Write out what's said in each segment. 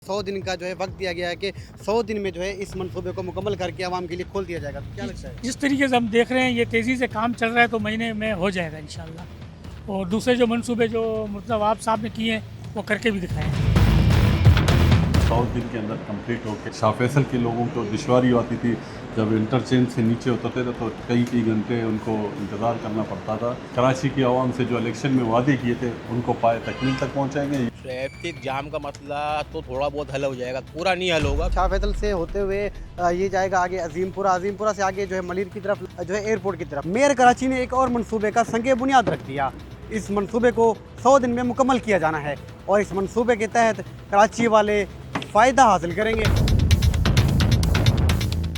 100 दिन का जो है वक्त दिया गया है कि 100 दिन में जो है इस मंसूबे को मुकम्मल करके आवाम के लिए खोल दिया जाएगा। तो क्या लगता है? जिस तरीके से हम देख रहे हैं ये तेज़ी से काम चल रहा है तो महीने में हो जाएगा इंशाल्लाह। और दूसरे जो मंसूबे जो मतलब आप साहब ने किए हैं वो करके भी दिखाए हैं। 100 दिन के अंदर कंप्लीट होकर शाह फैसल के लोगों को दुश्वारी आती थी, जब इंटरचेंज से नीचे उतरते थे तो कई घंटे उनको इंतज़ार करना पड़ता था। कराची की आवाम से जो इलेक्शन में वादे किए थे उनको पाए तकमील तक पहुँचाएंगे। ट्रैफिक जाम का मसला तो थोड़ा बहुत हल हो जाएगा, पूरा नहीं हल होगा। शाह फैसल से होते हुए ये जाएगा आगे अजीमपुरा से आगे जो है मलिर की तरफ जो है एयरपोर्ट की तरफ। मेयर कराची ने एक और मंसूबे का संग बुनियाद रख दिया। इस मंसूबे को 100 दिन में मुकम्मल किया जाना है और इस मंसूबे के तहत कराची वाले फ़ायदा हासिल करेंगे।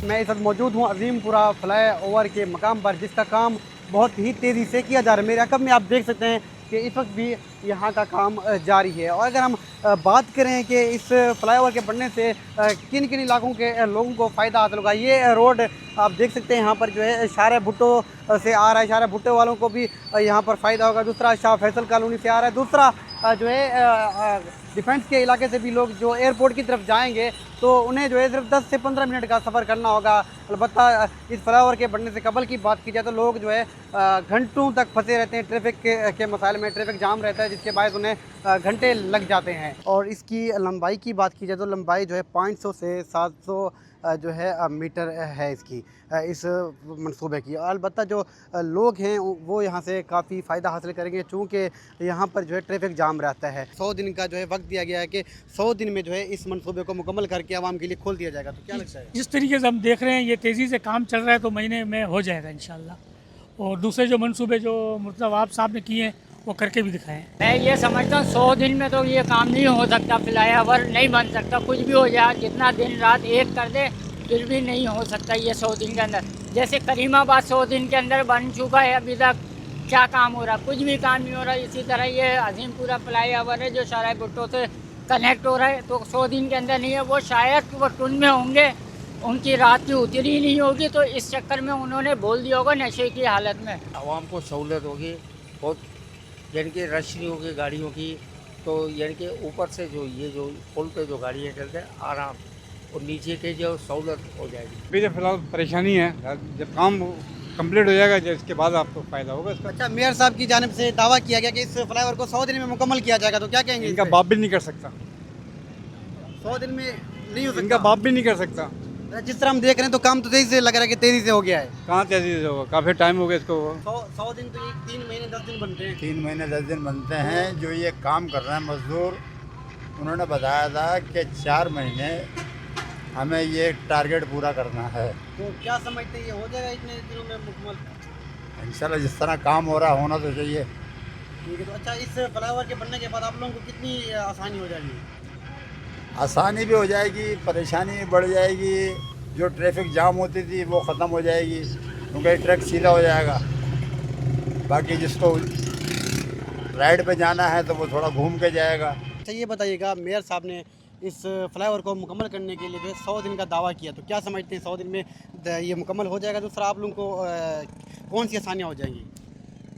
मैं इस वक्त मौजूद हूँ अजीमपुरा फ्लाई ओवर के मकाम पर, जिसका काम बहुत ही तेज़ी से किया जा रहा है। मेरे अकब में आप देख सकते हैं कि इस वक्त भी यहाँ का काम जारी है। और अगर हम बात करें कि इस फ्लाईओवर के बनने से किन किन इलाकों के लोगों को फ़ायदा हासिल होगा, ये रोड आप देख सकते हैं यहाँ पर जो है शारा भुट्टो से आ रहा है, शारा भुट्टो वालों को भी यहाँ पर फ़ायदा होगा। दूसरा शाह फैसल कॉलोनी से आ रहा है। दूसरा जो है डिफेंस के इलाके से भी लोग जो एयरपोर्ट की तरफ जाएंगे तो उन्हें जो है सिर्फ 10 से 15 मिनट का सफ़र करना होगा। अलबत्ता इस फ्लाईओवर के बनने से कबल की बात की जाए तो लोग जो है घंटों तक फंसे रहते हैं ट्रैफिक के मसाइल में। ट्रैफिक जाम रहता है जिसके बायस उन्हें घंटे लग जाते हैं। और इसकी लंबाई की बात की जाए तो लंबाई जो है 500 से 700 जो है मीटर है इसकी इस मंसूबे की। अलबत्ता जो लोग हैं वो यहाँ से काफ़ी फ़ायदा हासिल करेंगे चूँकि यहाँ पर जो है ट्रैफिक जाम रहता है। 100 दिन का जो है वक्त दिया गया है कि 100 दिन में जो है इस मंसूबे को मुकम्मल करके आवाम के लिए खोल दिया जाएगा। तो क्या लगता है? जिस तरीके से हम देख रहे हैं ये तेज़ी से काम चल रहा है तो महीने में हो जाएगा इंशाल्लाह। और दूसरे जो मंसूबे जो मतलब आप साहब ने किए हैं वो करके भी दिखाए हैं। मैं ये समझता हूँ 100 दिन में तो ये काम नहीं हो सकता, फ्लाईओवर नहीं बन सकता। कुछ भी हो जाए, जितना दिन रात एक कर दे फिर भी नहीं हो सकता ये 100 दिन के अंदर। जैसे करीमाबाद 100 दिन के अंदर बन चुका है, अभी तक क्या काम हो रहा, कुछ भी काम नहीं हो रहा। इसी तरह ये अजीमपुरा फ्लाईओवर है जो शारा भुट्टो से कनेक्ट हो रहा है तो 100 दिन के अंदर नहीं है। वो शायद वो टुन में होंगे, उनकी रात की उतरी नहीं होगी तो इस चक्कर में उन्होंने बोल दिया होगा नशे की हालत में। आवाम को सहूलत होगी, बहुत यानी कि रश नहीं होगी गाड़ियों की, तो यानी कि ऊपर से जो ये जो पुल पे जो गाड़ियाँ चलते हैं आराम, और नीचे के जो सहूलत हो जाएगी। अभी तो फिलहाल परेशानी है, जब काम कंप्लीट हो जाएगा जिसके बाद आपको फ़ायदा होगा इसका। अच्छा, मेयर साहब की जानिब से दावा किया गया कि इस फ्लाईओवर को 100 दिन में मुकम्मल किया जाएगा, तो क्या कहेंगे? इनका बाप भी नहीं कर सकता, 100 दिन में नहीं हो सकता। इनका बाप भी नहीं कर सकता। जिस तरह हम देख रहे हैं तो काम तो तेज़ी से लग रहा है कि तेज़ी से हो गया है। कहाँ तेज़ी से होगा, काफ़ी टाइम हो गया इसको। 100 दिन तो ये 3 महीने 10 दिन बनते हैं। 3 महीने 10 दिन बनते हैं। जो ये काम कर रहे हैं मजदूर, उन्होंने बताया था कि 4 महीने हमें ये टारगेट पूरा करना है। तो क्या समझते हैं ये हो जाएगा इतने दिनों में मुकम्मल? इंशाल्लाह जिस तरह काम हो रहा होना तो चाहिए। ठीक है। तो अच्छा, इस फ्लाईओवर के बनने के बाद आप लोगों को कितनी आसानी हो जाएगी? आसानी भी हो जाएगी, परेशानी भी बढ़ जाएगी। जो ट्रैफिक जाम होती थी वो ख़त्म हो जाएगी क्योंकि ट्रक सीधा हो जाएगा। बाकी जिसको राइड पे जाना है तो वो थोड़ा घूम के जाएगा। अच्छा, ये बताइएगा, मेयर साहब ने इस फ्लाईओवर को मुकम्मल करने के लिए जो है 100 दिन का दावा किया, तो क्या समझते हैं 100 दिन में ये मुकम्मल हो जाएगा? दूसरा, आप लोगों को कौन सी आसानियाँ हो जाएंगी?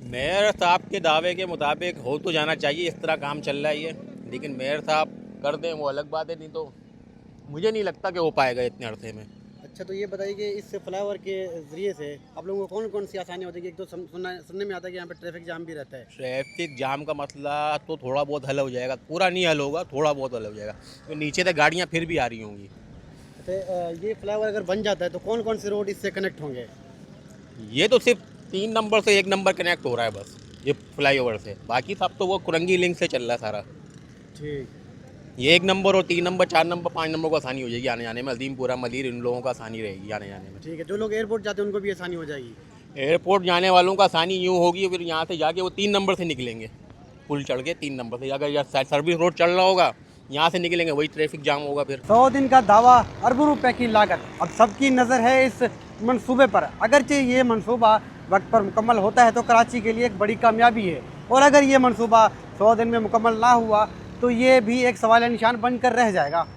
मेयर साहब के दावे के मुताबिक हो तो जाना चाहिए, इस तरह काम चल रहा है ये, लेकिन मेयर साहब कर दें वो अलग बात है, नहीं तो मुझे नहीं लगता कि हो पाएगा इतने अरसे में। अच्छा, तो ये बताइए कि इस फ्लाईओवर के ज़रिए से आप लोगों को कौन कौन सी आसानियाँ हो जाएगी? एक तो सुनने में आता है कि यहाँ पे ट्रैफिक जाम भी रहता है। ट्रैफिक जाम का मसला तो थोड़ा बहुत हल हो जाएगा, पूरा नहीं हल होगा, थोड़ा बहुत हल हो जाएगा। तो नीचे तक गाड़ियाँ फिर भी आ रही होंगी। तो ये फ्लाईओवर अगर बन जाता है तो कौन कौन से रोड इससे कनेक्ट होंगे? ये तो सिर्फ 3 नंबर से 1 नंबर कनेक्ट हो रहा है बस ये फ्लाईओवर से, बाकी सब तो वो कुरंगी लिंक से चल रहा है सारा। ठीक, ये 1 नंबर और 3 नंबर 4 नंबर 5 नंबर को आसानी हो जाएगी आने जाने में। अजीमपुरा मलिर इन लोगों को आसानी रहेगी आने जाने में। ठीक है। जो लोग एयरपोर्ट जाते हैं उनको भी आसानी हो जाएगी। एयरपोर्ट जाने वालों का आसानी यूँ होगी, फिर यहाँ से जाके वो 3 नंबर से निकलेंगे, पुल चढ़ के 3 नंबर से। अगर यहाँ सर्विस रोड चल रहा होगा यहाँ से निकलेंगे, वही ट्रैफिक जाम होगा फिर। 100 दिन का दावा, अरबों रुपए की लागत, अब सबकी नज़र है इस मंसूबे पर। अगरचे ये मंसूबा वक्त पर मुकम्मल होता है तो कराची के लिए एक बड़ी कामयाबी है, और अगर ये मंसूबा 100 दिन में मुकम्मल ना हुआ तो ये भी एक सवाल निशान बनकर रह जाएगा।